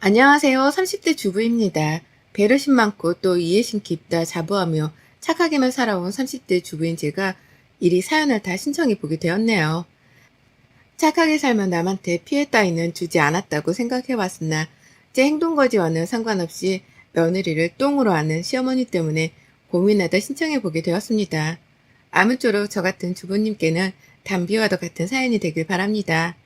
안녕하세요. 30대 주부입니다. 배려심 많고 또 이해심 깊다 자부하며 착하게만 살아온 30대 주부인 제가 이리 사연을 다 신청해 보게 되었네요. 착하게 살면 남한테 피해 따위는 주지 않았다고 생각해 왔으나 제 행동 거지와는 상관없이 며느리를 똥으로 하는 시어머니 때문에 고민하다 신청해 보게 되었습니다. 아무쪼록 저 같은 주부님께는 담비와도 같은 사연이 되길 바랍니다.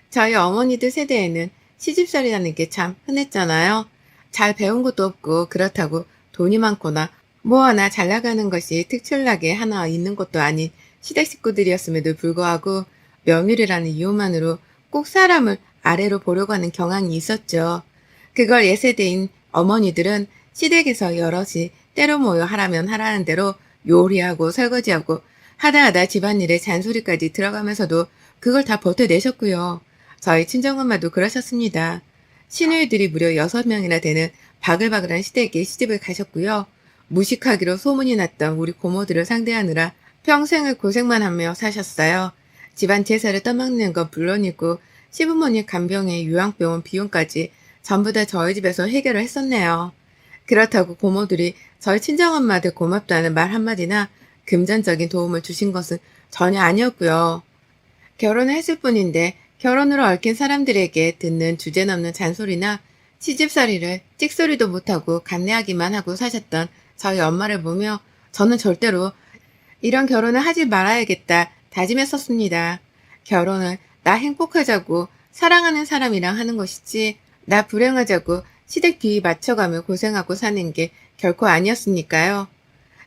저희 어머니들 세대에는 시집살이라는 게 참 흔했잖아요. 잘 배운 것도 없고 그렇다고 돈이 많거나 뭐 하나 잘 나가는 것이 특출나게 하나 있는 것도 아닌 시댁 식구들이었음에도 불구하고 며느리라는 이유만으로 꼭 사람을 아래로 보려고 하는 경향이 있었죠. 그걸 예세대인 어머니들은 시댁에서 여럿이 때로 모여 하라면 하라는 대로 요리하고 설거지하고 하다 집안일에 잔소리까지 들어가면서도 그걸 다 버텨내셨고요. 저희 친정엄마도 그러셨습니다. 시누이들이 무려 6명이나 되는 바글바글한 시댁에 시집을 가셨고요. 무식하기로 소문이 났던 우리 고모들을 상대하느라 평생을 고생만 하며 사셨어요. 집안 제사를 떠맡는 건 물론이고 시부모님 간병의 요양병원 비용까지 전부 다 저희 집에서 해결을 했었네요. 그렇다고 고모들이 저희 친정엄마한테 고맙다는 말 한마디나 금전적인 도움을 주신 것은 전혀 아니었고요. 결혼을 했을 뿐인데 결혼으로 얽힌 사람들에게 듣는 주제넘는 잔소리나 시집살이를 찍소리도 못하고 감내하기만 하고 사셨던 저희 엄마를 보며 저는 절대로 이런 결혼을 하지 말아야겠다 다짐했었습니다. 결혼을 나 행복하자고 사랑하는 사람이랑 하는 것이지 나 불행하자고 시댁 뒤 맞춰가며 고생하고 사는 게 결코 아니었으니까요.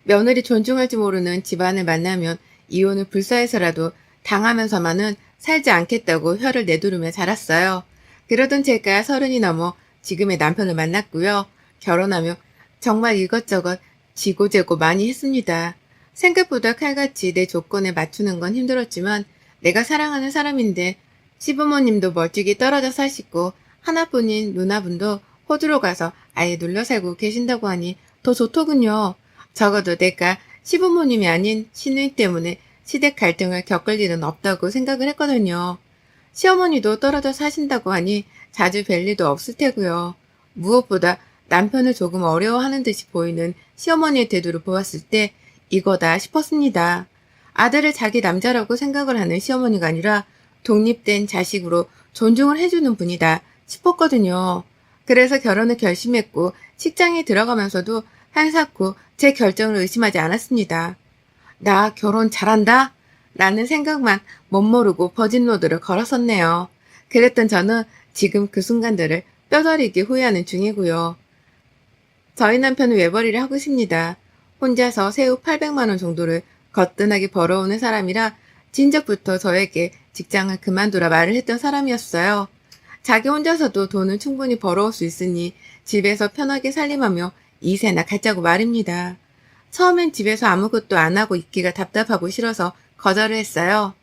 며느리 존중할지 모르는 집안을 만나면 이혼을 불사해서라도 당하면서만은 살지 않겠다고 혀를 내두르며 자랐어요. 그러던 제가 30이 넘어 지금의 남편을 만났고요. 결혼하며 정말 이것저것 지고재고 많이 했습니다. 생각보다 칼같이 내 조건에 맞추는 건 힘들었지만 내가 사랑하는 사람인데 시부모님도 멀찍이 떨어져 사시고 하나뿐인 누나분도 호주로 가서 아예 눌러 살고 계신다고 하니 더 좋더군요. 적어도 내가 시부모님이 아닌 시누이 때문에 시댁 갈등을 겪을 일은 없다고 생각을 했거든요. 시어머니도 떨어져 사신다고 하니 자주 뵐 일도 없을 테고요. 무엇보다 남편을 조금 어려워하는 듯이 보이는 시어머니의 태도를 보았을 때 이거다 싶었습니다. 아들을 자기 남자라고 생각을 하는 시어머니가 아니라 독립된 자식으로 존중을 해주는 분이다 싶었거든요. 그래서 결혼을 결심했고 직장에 들어가면서도 한사코 제 결정을 의심하지 않았습니다. 나 결혼 잘한다? 라는 생각만 멋모르고 버진로드를 걸었었네요. 그랬던 저는 지금 그 순간들을 뼈저리게 후회하는 중이고요. 저희 남편은 외벌이를 하고 있습니다. 혼자서 세후 800만 원 정도를 거뜬하게 벌어오는 사람이라 진작부터 저에게 직장을 그만두라 말을 했던 사람이었어요. 자기 혼자서도 돈을 충분히 벌어올 수 있으니 집에서 편하게 살림하며 이세나 갖자고 말입니다. 처음엔 집에서 아무것도 안 하고 있기가 답답하고 싫어서 거절을 했어요.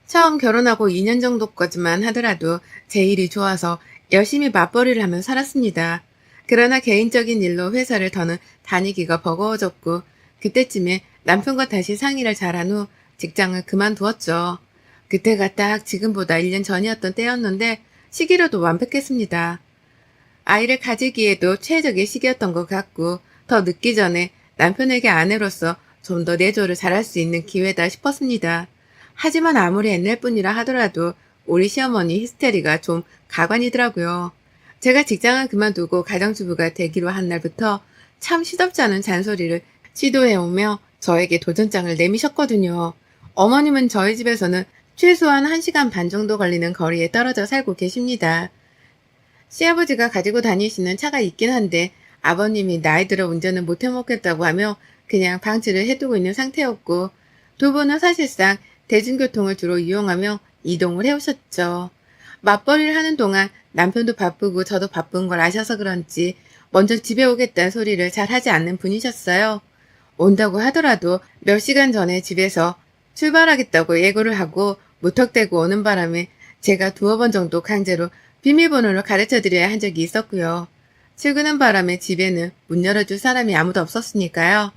처음 결혼하고 2년 정도까지만 하더라도 제 일이 좋아서 열심히 맞벌이를 하며 살았습니다. 그러나 개인적인 일로 회사를 더는 다니기가 버거워졌고 그때쯤에 남편과 다시 상의를 잘한 후 직장을 그만두었죠. 그때가 딱 지금보다 1년 전이었던 때였는데 시기로도 완벽했습니다. 아이를 가지기에도 최적의 시기였던 것 같고 더 늦기 전에 남편에게 아내로서 좀 더 내조를 잘할 수 있는 기회다 싶었습니다. 하지만 아무리 옛날뿐이라 하더라도 우리 시어머니 히스테리가 좀 가관이더라고요. 제가 직장을 그만두고 가정주부가 되기로 한 날부터 참 시덥지 않은 잔소리를 시도해오며 저에게 도전장을 내미셨거든요. 어머님은 저희 집에서는 최소한 1시간 반 정도 걸리는 거리에 떨어져 살고 계십니다. 시아버지가 가지고 다니시는 차가 있긴 한데 아버님이 나이 들어 운전을 못 해먹겠다고 하며 그냥 방치를 해두고 있는 상태였고 두 분은 사실상 대중교통을 주로 이용하며 이동을 해오셨죠. 맞벌이를 하는 동안 남편도 바쁘고 저도 바쁜 걸 아셔서 그런지 먼저 집에 오겠다는 소리를 잘 하지 않는 분이셨어요. 온다고 하더라도 몇 시간 전에 집에서 출발하겠다고 예고를 하고 무턱대고 오는 바람에 제가 2번 정도 강제로 비밀번호를 가르쳐드려야 한 적이 있었고요. 출근한 바람에 집에는 문 열어줄 사람이 아무도 없었으니까요.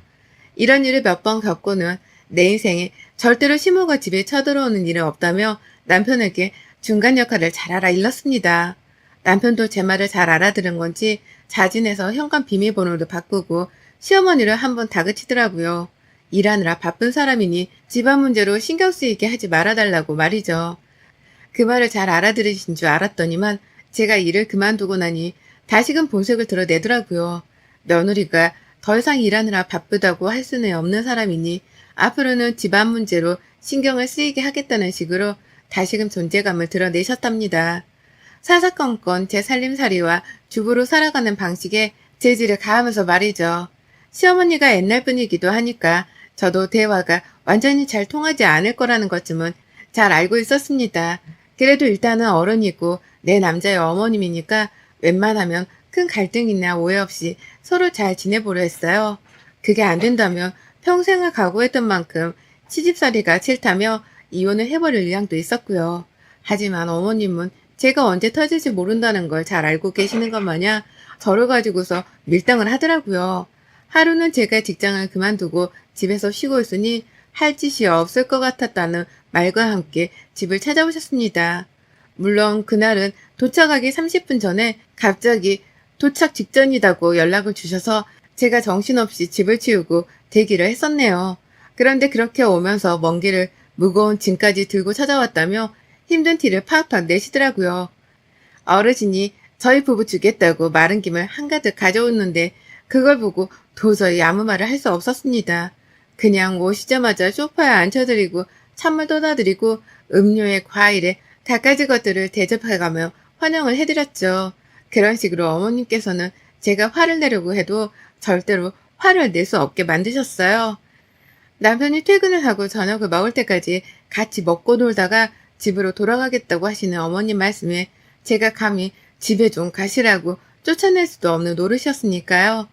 이런 일을 몇 번 겪고는 내 인생에 절대로 시모가 집에 쳐들어오는 일은 없다며 남편에게 중간 역할을 잘하라 일렀습니다. 남편도 제 말을 잘 알아들은 건지 자진해서 현관 비밀번호를 바꾸고 시어머니를 한번 다그치더라고요. 일하느라 바쁜 사람이니 집안 문제로 신경 쓰이게 하지 말아달라고 말이죠. 그 말을 잘 알아들으신 줄 알았더니만 제가 일을 그만두고 나니 다시금 본색을 드러내더라고요. 며느리가 더 이상 일하느라 바쁘다고 할 수는 없는 사람이니 앞으로는 집안 문제로 신경을 쓰이게 하겠다는 식으로 다시금 존재감을 드러내셨답니다. 사사건건 제 살림살이와 주부로 살아가는 방식에 재질을 가하면서 말이죠. 시어머니가 옛날 분이기도 하니까 저도 대화가 완전히 잘 통하지 않을 거라는 것쯤은 잘 알고 있었습니다. 그래도 일단은 어른이고 내 남자의 어머님이니까 웬만하면 큰 갈등이나 오해 없이 서로 잘 지내보려 했어요. 그게 안 된다면 평생을 각오했던 만큼 시집살이가 싫다며 이혼을 해버릴 의향도 있었고요. 하지만 어머님은 제가 언제 터질지 모른다는 걸 잘 알고 계시는 것 마냥 저를 가지고서 밀당을 하더라고요. 하루는 제가 직장을 그만두고 집에서 쉬고 있으니 할 짓이 없을 것 같았다는 말과 함께 집을 찾아오셨습니다. 물론 그날은 도착하기 30분 전에 갑자기 도착 직전이라고 연락을 주셔서 제가 정신없이 집을 치우고 대기를 했었네요. 그런데 그렇게 오면서 먼 길을 무거운 짐까지 들고 찾아왔다며 힘든 티를 팍팍 내시더라고요. 어르신이 저희 부부 주겠다고 마른 김을 한가득 가져오는데 그걸 보고 도저히 아무 말을 할 수 없었습니다. 그냥 오시자마자 소파에 앉혀드리고 찬물 떠다드리고 음료에 과일에 갖가지 것들을 대접해가며 환영을 해드렸죠. 그런 식으로 어머님께서는 제가 화를 내려고 해도 절대로 화를 낼 수 없게 만드셨어요. 남편이 퇴근을 하고 저녁을 먹을 때까지 같이 먹고 놀다가 집으로 돌아가겠다고 하시는 어머님 말씀에 제가 감히 집에 좀 가시라고 쫓아낼 수도 없는 노릇이었으니까요.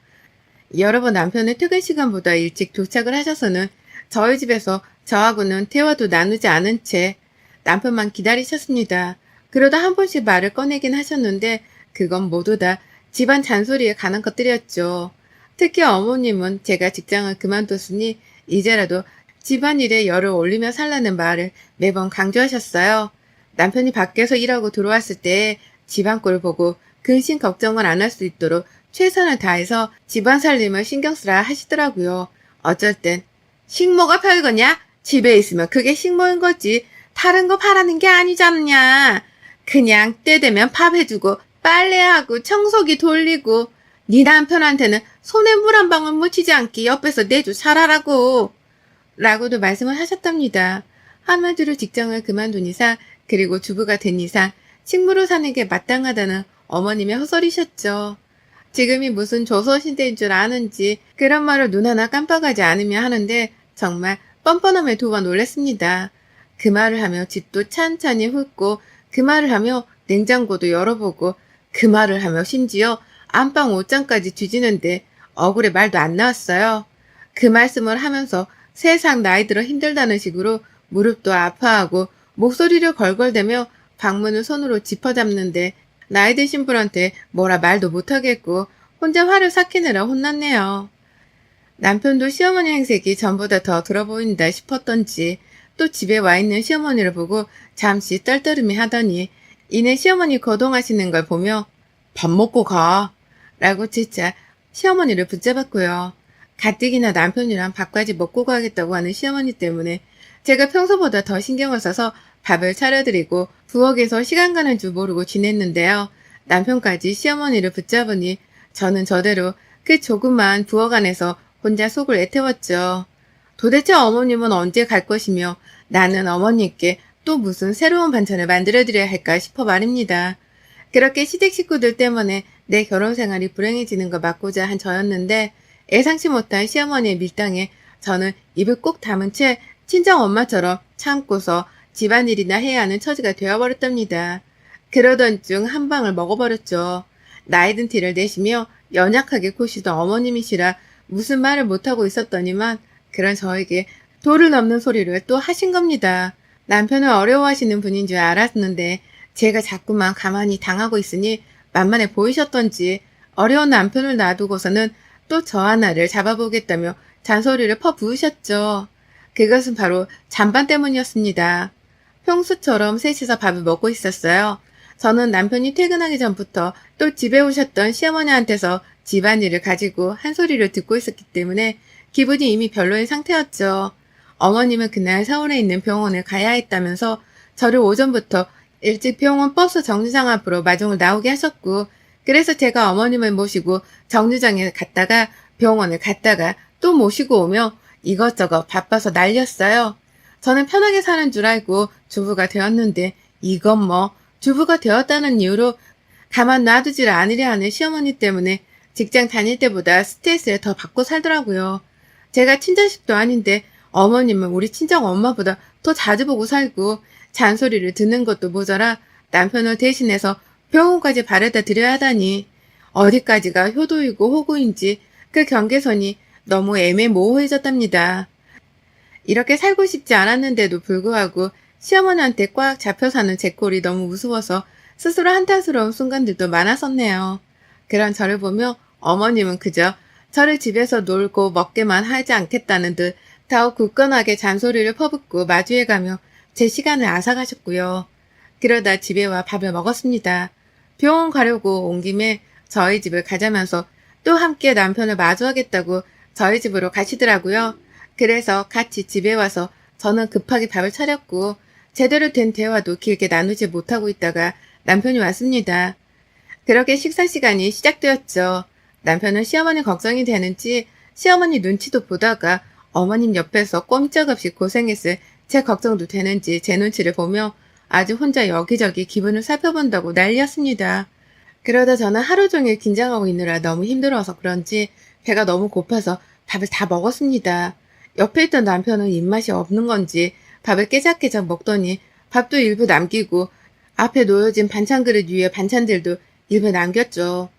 여러 번 남편의 퇴근 시간보다 일찍 도착을 하셔서는 저희 집에서 저하고는 대화도 나누지 않은 채 남편만 기다리셨습니다. 그러다 한 번씩 말을 꺼내긴 하셨는데 그건 모두 다 집안 잔소리에 관한 것들이었죠. 특히 어머님은 제가 직장을 그만뒀으니 이제라도 집안일에 열을 올리며 살라는 말을 매번 강조하셨어요. 남편이 밖에서 일하고 들어왔을 때 집안 꼴을 보고 근심 걱정을 안 할 수 있도록 최선을 다해서 집안 살림을 신경 쓰라 하시더라고요. 어쩔 땐 식모가 별거냐? 집에 있으면 그게 식모인 거지. 다른 거 바라는 게 아니잖냐. 그냥 때 되면 밥 해주고 빨래하고 청소기 돌리고 네 남편한테는 손에 물 한 방울 묻히지 않게 옆에서 내조 잘하라고 라고도 말씀을 하셨답니다. 한마디로 직장을 그만둔 이상 그리고 주부가 된 이상 식모로 사는 게 마땅하다는 어머님의 헛소리셨죠. 지금이 무슨 조선시대인 줄 아는지 그런 말을 눈 하나 깜빡하지 않으며 하는데 정말 뻔뻔함에 두 번 놀랐습니다. 그 말을 하며 집도 찬찬히 훑고 그 말을 하며 냉장고도 열어보고 그 말을 하며 심지어 안방 옷장까지 뒤지는데 억울해 말도 안 나왔어요. 그 말씀을 하면서 세상 나이 들어 힘들다는 식으로 무릎도 아파하고 목소리를 걸걸대며 방문을 손으로 짚어잡는데 나이 드신 분한테 뭐라 말도 못하겠고 혼자 화를 삭히느라 혼났네요. 남편도 시어머니 행색이 전보다 더 들어 보인다 싶었던지 또 집에 와 있는 시어머니를 보고 잠시 떨떠름이 하더니 이내 시어머니 거동하시는 걸 보며 밥 먹고 가 라고 재차 시어머니를 붙잡았고요. 가뜩이나 남편이랑 밥까지 먹고 가겠다고 하는 시어머니 때문에 제가 평소보다 더 신경을 써서 밥을 차려드리고 부엌에서 시간 가는 줄 모르고 지냈는데요. 남편까지 시어머니를 붙잡으니 저는 저대로 그 조그만 부엌 안에서 혼자 속을 애태웠죠. 도대체 어머님은 언제 갈 것이며 나는 어머님께 또 무슨 새로운 반찬을 만들어드려야 할까 싶어 말입니다. 그렇게 시댁 식구들 때문에 내 결혼 생활이 불행해지는 걸 막고자 한 저였는데 예상치 못한 시어머니의 밀당에 저는 입을 꼭 다문 채 친정 엄마처럼 참고서 집안일이나 해야 하는 처지가 되어버렸답니다. 그러던 중 한 방을 먹어버렸죠. 나이든 티를 내시며 연약하게 고시던 어머님이시라 무슨 말을 못하고 있었더니만 그런 저에게 도를 넘는 소리를 또 하신 겁니다. 남편을 어려워하시는 분인 줄 알았는데 제가 자꾸만 가만히 당하고 있으니 만만해 보이셨던지 어려운 남편을 놔두고서는 또 저 하나를 잡아보겠다며 잔소리를 퍼부으셨죠. 그것은 바로 잔반 때문이었습니다. 평소처럼 셋이서 밥을 먹고 있었어요. 저는 남편이 퇴근하기 전부터 또 집에 오셨던 시어머니한테서 집안일을 가지고 한 소리를 듣고 있었기 때문에 기분이 이미 별로인 상태였죠. 어머님은 그날 서울에 있는 병원에 가야 했다면서 저를 오전부터 일찍 병원 버스 정류장 앞으로 마중을 나오게 하셨고, 그래서 제가 어머님을 모시고 정류장에 갔다가 병원을 갔다가 또 모시고 오며 이것저것 바빠서 난리였어요. 저는 편하게 사는 줄 알고 주부가 되었는데 이건 뭐 주부가 되었다는 이유로 가만 놔두질 않으려 하는 시어머니 때문에 직장 다닐 때보다 스트레스를 더 받고 살더라고요. 제가 친자식도 아닌데 어머님은 우리 친정 엄마보다 더 자주 보고 살고 잔소리를 듣는 것도 모자라 남편을 대신해서 병원까지 바래다 드려야 하다니 어디까지가 효도이고 호구인지 그 경계선이 너무 애매모호해졌답니다. 이렇게 살고 싶지 않았는데도 불구하고 시어머니한테 꽉 잡혀 사는 제 꼴이 너무 우스워서 스스로 한탄스러운 순간들도 많았었네요. 그런 저를 보며 어머님은 그저 저를 집에서 놀고 먹게만 하지 않겠다는 듯 더욱 굳건하게 잔소리를 퍼붓고 마주해가며 제 시간을 앗아가셨고요. 그러다 집에 와 밥을 먹었습니다. 병원 가려고 온 김에 저희 집을 가자면서 또 함께 남편을 마주하겠다고 저희 집으로 가시더라고요. 그래서 같이 집에 와서 저는 급하게 밥을 차렸고 제대로 된 대화도 길게 나누지 못하고 있다가 남편이 왔습니다. 그렇게 식사 시간이 시작되었죠. 남편은 시어머니 걱정이 되는지 시어머니 눈치도 보다가 어머님 옆에서 꼼짝없이 고생했을 제 걱정도 되는지 제 눈치를 보며 아주 혼자 여기저기 기분을 살펴본다고 난리였습니다. 그러다 저는 하루 종일 긴장하고 있느라 너무 힘들어서 그런지 배가 너무 고파서 밥을 다 먹었습니다. 옆에 있던 남편은 입맛이 없는 건지 밥을 깨작깨작 먹더니 밥도 일부 남기고 앞에 놓여진 반찬 그릇 위에 반찬들도 일부 남겼죠.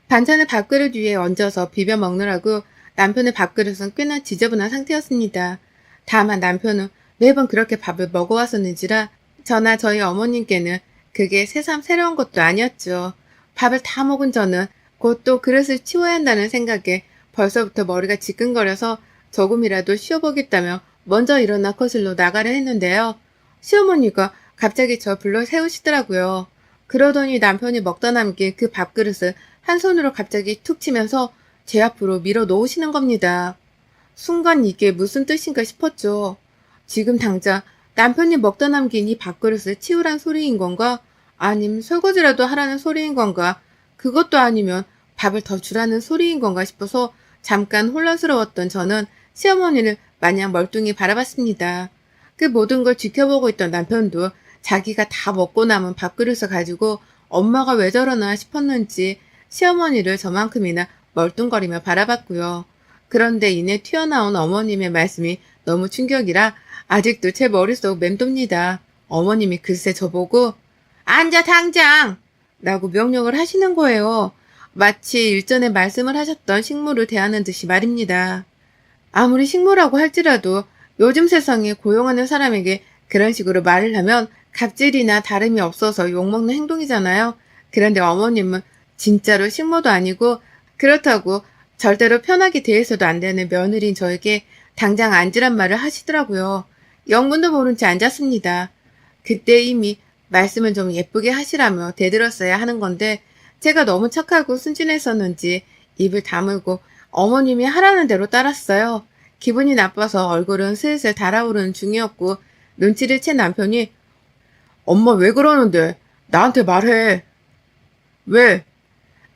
반찬을 밥그릇 위에 얹어서 비벼 먹느라고 남편의 밥그릇은 꽤나 지저분한 상태였습니다. 다만 남편은 매번 그렇게 밥을 먹어왔었는지라 저나 저희 어머님께는 그게 새삼 새로운 것도 아니었죠. 밥을 다 먹은 저는 곧 또 그릇을 치워야 한다는 생각에 벌써부터 머리가 지끈거려서 조금이라도 쉬어보겠다며 먼저 일어나 거실로 나가려 했는데요. 시어머니가 갑자기 저 불러 세우시더라고요. 그러더니 남편이 먹다 남긴 그 밥그릇을 한 손으로 갑자기 툭 치면서 제 앞으로 밀어 놓으시는 겁니다. 순간 이게 무슨 뜻인가 싶었죠. 지금 당장 남편이 먹다 남긴 이 밥그릇을 치우란 소리인 건가? 아님 설거지라도 하라는 소리인 건가? 그것도 아니면 밥을 더 주라는 소리인 건가 싶어서 잠깐 혼란스러웠던 저는 시어머니를 마냥 멀뚱히 바라봤습니다. 그 모든 걸 지켜보고 있던 남편도 자기가 다 먹고 남은 밥그릇을 가지고 엄마가 왜 저러나 싶었는지 시어머니를 저만큼이나 멀뚱거리며 바라봤고요. 그런데 이내 튀어나온 어머님의 말씀이 너무 충격이라 아직도 제 머릿속 맴돕니다. 어머님이 글쎄 저보고 앉아 당장! 라고 명령을 하시는 거예요. 마치 일전에 말씀을 하셨던 식물을 대하는 듯이 말입니다. 아무리 식물이라고 할지라도 요즘 세상에 고용하는 사람에게 그런 식으로 말을 하면 갑질이나 다름이 없어서 욕먹는 행동이잖아요. 그런데 어머님은 진짜로 식모도 아니고 그렇다고 절대로 편하게 대해서도 안 되는 며느리인 저에게 당장 앉으란 말을 하시더라고요. 영문도 모른 채 앉았습니다. 그때 이미 말씀을 좀 예쁘게 하시라며 대들었어야 하는 건데 제가 너무 착하고 순진했었는지 입을 다물고 어머님이 하라는 대로 따랐어요. 기분이 나빠서 얼굴은 슬슬 달아오르는 중이었고 눈치를 챈 남편이 엄마 왜 그러는데? 나한테 말해. 왜?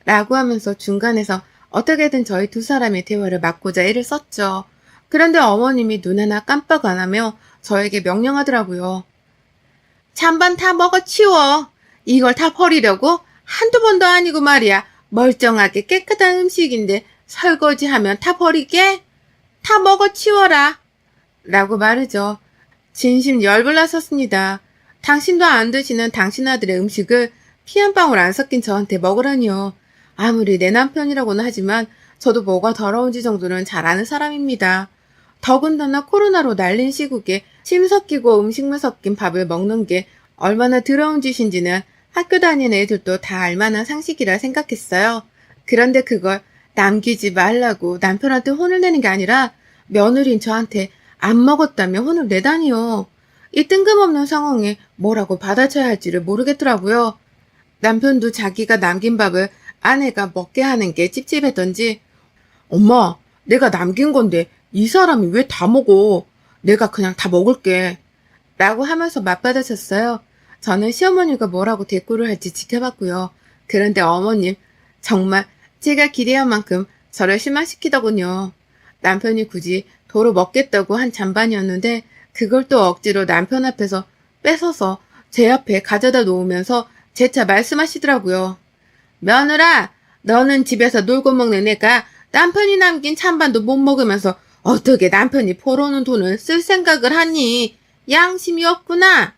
라고 하면서 중간에서 어떻게든 저희 두 사람의 대화를 막고자 애를 썼죠. 그런데 어머님이 눈 하나 깜빡 안 하며 저에게 명령하더라고요. 찬반 다 먹어 치워. 이걸 다 버리려고? 한두 번도 아니고 말이야. 멀쩡하게 깨끗한 음식인데 설거지하면 다 버리게? 다 먹어 치워라. 라고 말이죠. 진심 열불났었습니다. 당신도 안 드시는 당신 아들의 음식을 피 한 방울 안 섞인 저한테 먹으라니요. 아무리 내 남편이라고는 하지만 저도 뭐가 더러운지 정도는 잘 아는 사람입니다. 더군다나 코로나로 날린 시국에 침 섞이고 음식물 섞인 밥을 먹는 게 얼마나 더러운 짓인지는 학교 다니는 애들도 다 알만한 상식이라 생각했어요. 그런데 그걸 남기지 말라고 남편한테 혼을 내는 게 아니라 며느리인 저한테 안 먹었다며 혼을 내다니요. 이 뜬금없는 상황에 뭐라고 받아쳐야 할지를 모르겠더라고요. 남편도 자기가 남긴 밥을 아내가 먹게 하는 게 찝찝했던지 엄마, 내가 남긴 건데 이 사람이 왜 다 먹어? 내가 그냥 다 먹을게. 라고 하면서 맞받아쳤어요. 저는 시어머니가 뭐라고 대꾸를 할지 지켜봤고요. 그런데 어머님, 정말 제가 기대한 만큼 저를 실망시키더군요. 남편이 굳이 도로 먹겠다고 한 잔반이었는데 그걸 또 억지로 남편 앞에서 뺏어서 제 앞에 가져다 놓으면서 재차 말씀하시더라고요. 며느라, 너는 집에서 놀고 먹는 애가 남편이 남긴 찬반도 못 먹으면서 어떻게 남편이 벌어놓은 돈을 쓸 생각을 하니? 양심이 없구나!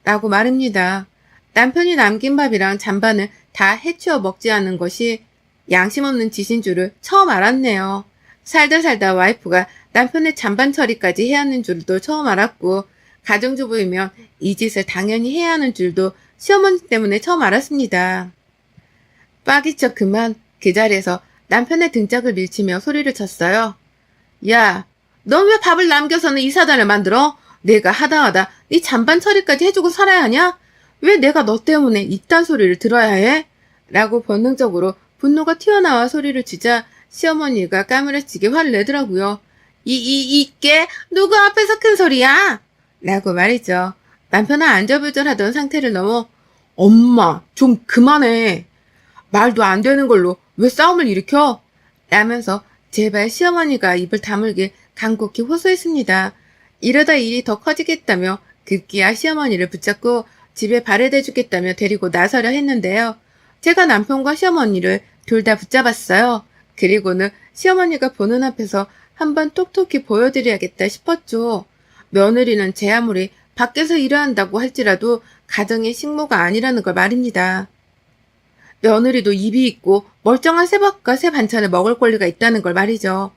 라고 말입니다. 남편이 남긴 밥이랑 잔반을 다 해치워 먹지 않는 것이 양심 없는 짓인 줄을 처음 알았네요. 살다 살다 와이프가 남편의 잔반 처리까지 해야 하는 줄도 처음 알았고, 가정주부이면 이 짓을 당연히 해야 하는 줄도 시어머니 때문에 처음 알았습니다. 빠기쳐 그만 그 자리에서 남편의 등짝을 밀치며 소리를 쳤어요. 야, 넌 왜 밥을 남겨서는 이 사단을 만들어? 내가 하다하다 네 잔반 처리까지 해주고 살아야 하냐? 왜 내가 너 때문에 이딴 소리를 들어야 해? 라고 본능적으로 분노가 튀어나와 소리를 치자 시어머니가 까무러치게 화를 내더라고요. 이게 누구 앞에서 큰 소리야? 라고 말이죠. 남편은 안절부절하던 상태를 넘어 엄마 좀 그만해. 말도 안 되는 걸로 왜 싸움을 일으켜? 라면서 제발 시어머니가 입을 다물길 간곡히 호소했습니다. 이러다 일이 더 커지겠다며 급기야 시어머니를 붙잡고 집에 발을 대주겠다며 데리고 나서려 했는데요. 제가 남편과 시어머니를 둘 다 붙잡았어요. 그리고는 시어머니가 보는 앞에서 한번 톡톡히 보여드려야겠다 싶었죠. 며느리는 제 아무리 밖에서 일을 한다고 할지라도 가정의 식모가 아니라는 걸 말입니다. 며느리도 입이 있고 멀쩡한 새밥과 새 반찬을 먹을 권리가 있다는 걸 말이죠.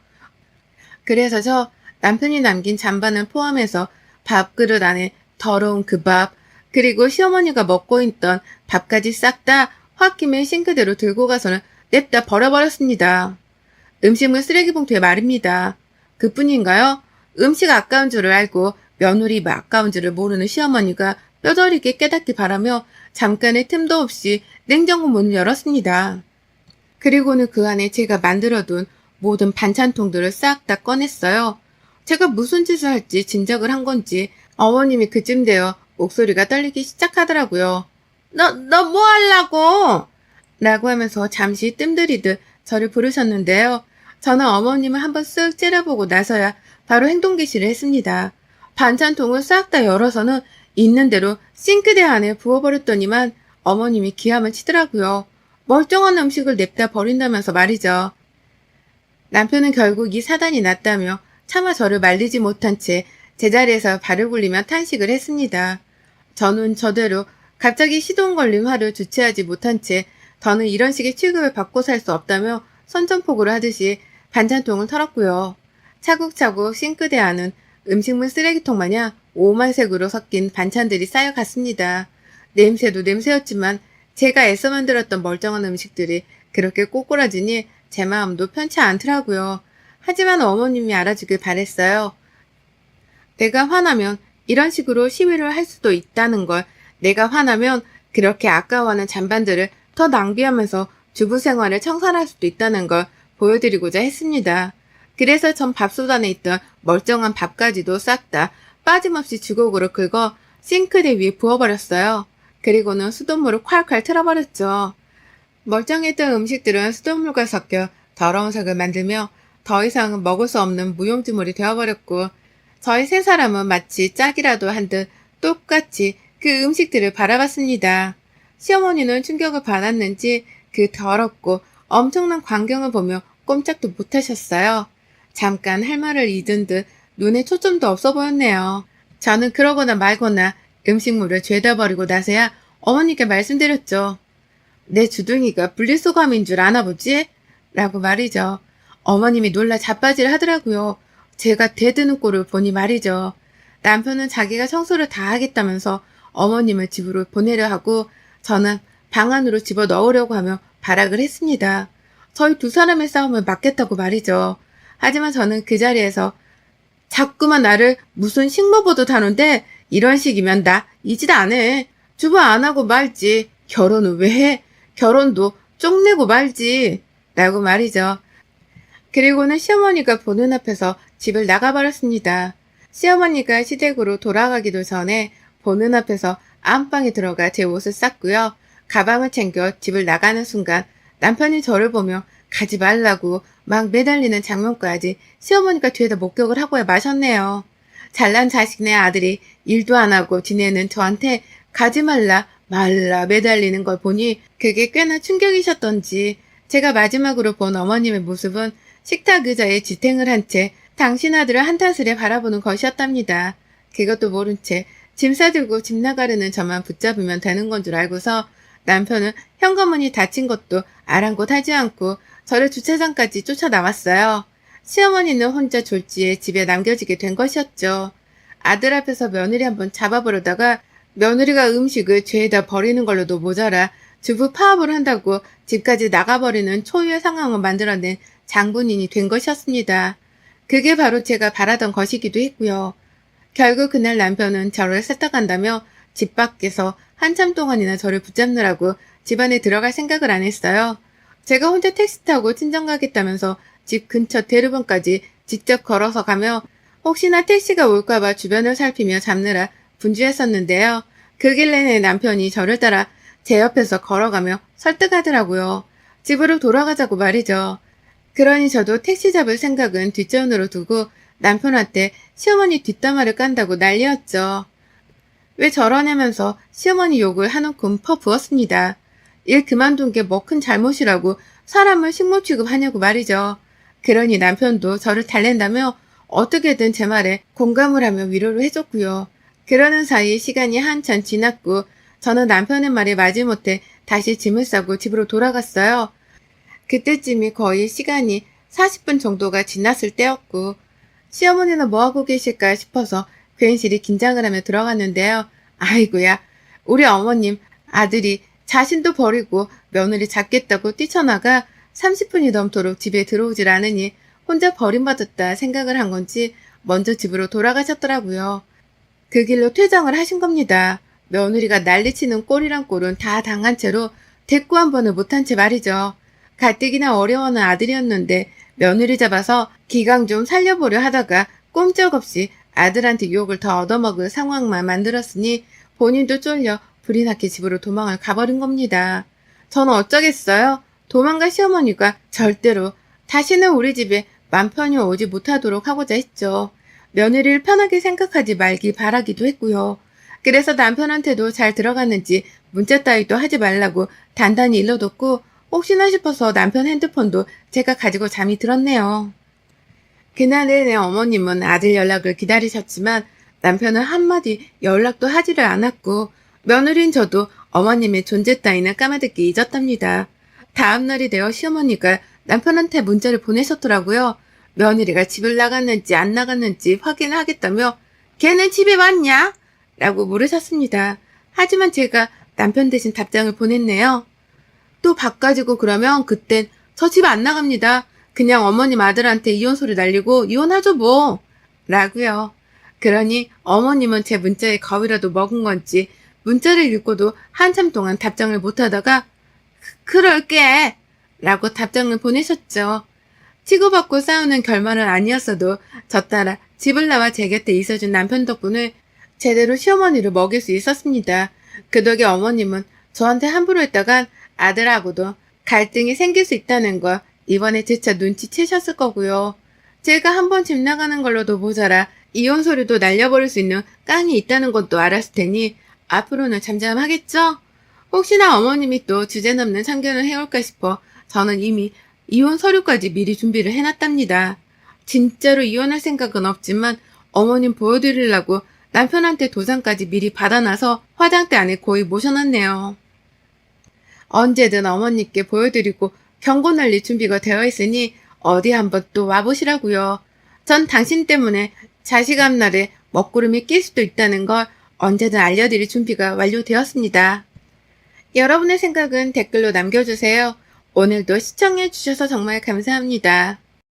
그래서 저 남편이 남긴 잔반을 포함해서 밥그릇 안에 더러운 그 밥, 그리고 시어머니가 먹고 있던 밥까지 싹 다 홧김에 싱크대로 들고 가서는 냅다 버려버렸습니다. 음식물 쓰레기 봉투에 말입니다. 그뿐인가요? 음식 아까운 줄을 알고 며느리 아까운 줄을 모르는 시어머니가 뼈저리게 깨닫기 바라며 잠깐의 틈도 없이 냉장고 문을 열었습니다. 그리고는 그 안에 제가 만들어둔 모든 반찬통들을 싹 다 꺼냈어요. 제가 무슨 짓을 할지 짐작을 한 건지 어머님이 그쯤 되어 목소리가 떨리기 시작하더라고요. 너 뭐 하려고? 라고 하면서 잠시 뜸들이듯 저를 부르셨는데요. 저는 어머님을 한번 쓱 째려보고 나서야 바로 행동 개시를 했습니다. 반찬통을 싹 다 열어서는 있는 대로 싱크대 안에 부어버렸더니만 어머님이 기함을 치더라고요. 멀쩡한 음식을 냅다 버린다면서 말이죠. 남편은 결국 이 사단이 났다며 차마 저를 말리지 못한 채 제자리에서 발을 굴리며 탄식을 했습니다. 저는 저대로 갑자기 시동 걸린 화를 주체하지 못한 채 더는 이런 식의 취급을 받고 살 수 없다며 선전포고를 하듯이 반찬통을 털었고요. 차곡차곡 싱크대 안은 음식물 쓰레기통 마냥 오만색으로 섞인 반찬들이 쌓여갔습니다. 냄새도 냄새였지만 제가 애써 만들었던 멀쩡한 음식들이 그렇게 꼬꾸라지니 제 마음도 편치 않더라고요. 하지만 어머님이 알아주길 바랬어요. 내가 화나면 이런 식으로 시위를 할 수도 있다는 걸, 내가 화나면 그렇게 아까워하는 잔반들을 더 낭비하면서 주부 생활을 청산할 수도 있다는 걸 보여드리고자 했습니다. 그래서 전 밥솥 안에 있던 멀쩡한 밥까지도 싹 다 빠짐없이 주걱으로 긁어 싱크대 위에 부어버렸어요. 그리고는 수돗물을 콸콸 틀어버렸죠. 멀쩡했던 음식들은 수돗물과 섞여 더러운 색을 만들며 더 이상은 먹을 수 없는 무용지물이 되어버렸고, 저희 세 사람은 마치 짝이라도 한 듯 똑같이 그 음식들을 바라봤습니다. 시어머니는 충격을 받았는지 그 더럽고 엄청난 광경을 보며 꼼짝도 못하셨어요. 잠깐 할 말을 잊은 듯 눈에 초점도 없어 보였네요. 저는 그러거나 말거나 음식물을 죄다 버리고 나서야 어머니께 말씀드렸죠. 내 주둥이가 분리수거함인 줄 아나 보지? 라고 말이죠. 어머님이 놀라 자빠지를 하더라고요. 제가 대드는 꼴을 보니 말이죠. 남편은 자기가 청소를 다 하겠다면서 어머님을 집으로 보내려 하고 저는 방 안으로 집어넣으려고 하며 발악을 했습니다. 저희 두 사람의 싸움을 막겠다고 말이죠. 하지만 저는 그 자리에서 자꾸만 나를 무슨 식모보듯 하는데 이런 식이면 나 이 짓 안 해. 주부 안 하고 말지. 결혼을 왜 해? 결혼도 쪽내고 말지. 라고 말이죠. 그리고는 시어머니가 보는 앞에서 집을 나가버렸습니다. 시어머니가 시댁으로 돌아가기도 전에 보는 앞에서 안방에 들어가 제 옷을 쌌고요. 가방을 챙겨 집을 나가는 순간 남편이 저를 보며 가지 말라고 막 매달리는 장면까지 시어머니가 뒤에다 목격을 하고야 마셨네요. 잘난 자식네 아들이 일도 안 하고 지내는 저한테 가지 말라 매달리는 걸 보니 그게 꽤나 충격이셨던지 제가 마지막으로 본 어머님의 모습은 식탁 의자에 지탱을 한 채 당신 아들을 한탄스레 바라보는 것이었답니다. 그것도 모른 채 짐 싸들고 집 나가려는 저만 붙잡으면 되는 건 줄 알고서 남편은 현관문이 닫힌 것도 아랑곳하지 않고 저를 주차장까지 쫓아나왔어요. 시어머니는 혼자 졸지에 집에 남겨지게 된 것이었죠. 아들 앞에서 며느리 한번 잡아보려다가 며느리가 음식을 죄에다 버리는 걸로도 모자라 주부 파업을 한다고 집까지 나가버리는 초유의 상황을 만들어낸 장본인이 된 것이었습니다. 그게 바로 제가 바라던 것이기도 했고요. 결국 그날 남편은 저를 세탁한다며 집 밖에서 한참 동안이나 저를 붙잡느라고 집 안에 들어갈 생각을 안 했어요. 제가 혼자 택시 타고 친정 가겠다면서 집 근처 대로변까지 직접 걸어서 가며 혹시나 택시가 올까봐 주변을 살피며 잡느라 분주했었는데요. 그 길 내내 남편이 저를 따라 제 옆에서 걸어가며 설득하더라고요. 집으로 돌아가자고 말이죠. 그러니 저도 택시 잡을 생각은 뒷전으로 두고 남편한테 시어머니 뒷담화를 깐다고 난리였죠. 왜 저러냐면서 시어머니 욕을 한 움큼 퍼부었습니다. 일 그만둔 게 뭐 큰 잘못이라고 사람을 식모 취급하냐고 말이죠. 그러니 남편도 저를 달랜다며 어떻게든 제 말에 공감을 하며 위로를 해줬고요. 그러는 사이 시간이 한참 지났고 저는 남편의 말에 마지못해 다시 짐을 싸고 집으로 돌아갔어요. 그때쯤이 거의 시간이 40분 정도가 지났을 때였고 시어머니는 뭐하고 계실까 싶어서 괜시리 긴장을 하며 들어갔는데요. 아이고야, 우리 어머님 아들이 자신도 버리고 며느리 잡겠다고 뛰쳐나가 30분이 넘도록 집에 들어오질 않으니 혼자 버림받았다 생각을 한 건지 먼저 집으로 돌아가셨더라고요. 그 길로 퇴장을 하신 겁니다. 며느리가 난리치는 꼴이란 꼴은 다 당한 채로 대꾸 한 번을 못한 채 말이죠. 가뜩이나 어려워하는 아들이었는데 며느리 잡아서 기강 좀 살려보려 하다가 꼼짝없이 아들한테 욕을 더 얻어먹을 상황만 만들었으니 본인도 쫄려 불이 나게 집으로 도망을 가버린 겁니다. 저는 어쩌겠어요? 도망갈 시어머니가 절대로 다시는 우리 집에 맘 편히 오지 못하도록 하고자 했죠. 며느리를 편하게 생각하지 말기 바라기도 했고요. 그래서 남편한테도 잘 들어갔는지 문자 따위도 하지 말라고 단단히 일러뒀고 혹시나 싶어서 남편 핸드폰도 제가 가지고 잠이 들었네요. 그날 내내 어머님은 아들 연락을 기다리셨지만 남편은 한마디 연락도 하지를 않았고 며느리인 저도 어머님의 존재 따위는 까마득히 잊었답니다. 다음날이 되어 시어머니가 남편한테 문자를 보내셨더라고요. 며느리가 집을 나갔는지 안 나갔는지 확인하겠다며 걔는 집에 왔냐? 라고 물으셨습니다. 하지만 제가 남편 대신 답장을 보냈네요. 또 바꿔지고 그러면 그땐 저 집 안 나갑니다. 그냥 어머님 아들한테 이혼 소리 날리고 이혼하죠 뭐. 라고요. 그러니 어머님은 제 문자에 겁이라도 먹은 건지 문자를 읽고도 한참 동안 답장을 못하다가 그럴게 라고 답장을 보내셨죠. 치고받고 싸우는 결말은 아니었어도 저 따라 집을 나와 제 곁에 있어준 남편 덕분에 제대로 시어머니를 먹일 수 있었습니다. 그 덕에 어머님은 저한테 함부로 했다간 아들하고도 갈등이 생길 수 있다는 거 이번에 재차 눈치채셨을 거고요. 제가 한번 집 나가는 걸로도 모자라 이혼 소리도 날려버릴 수 있는 깡이 있다는 것도 알았을 테니 앞으로는 잠잠하겠죠? 혹시나 어머님이 또 주제넘는 참견을 해올까 싶어 저는 이미 이혼 서류까지 미리 준비를 해놨답니다. 진짜로 이혼할 생각은 없지만 어머님 보여드리려고 남편한테 도장까지 미리 받아놔서 화장대 안에 거의 모셔놨네요. 언제든 어머니께 보여드리고 경고 날릴 준비가 되어 있으니 어디 한번 또 와보시라고요. 전 당신 때문에 자식 앞날에 먹구름이 낄 수도 있다는 걸 언제든 알려드릴 준비가 완료되었습니다. 여러분의 생각은 댓글로 남겨주세요. 오늘도 시청해주셔서 정말 감사합니다.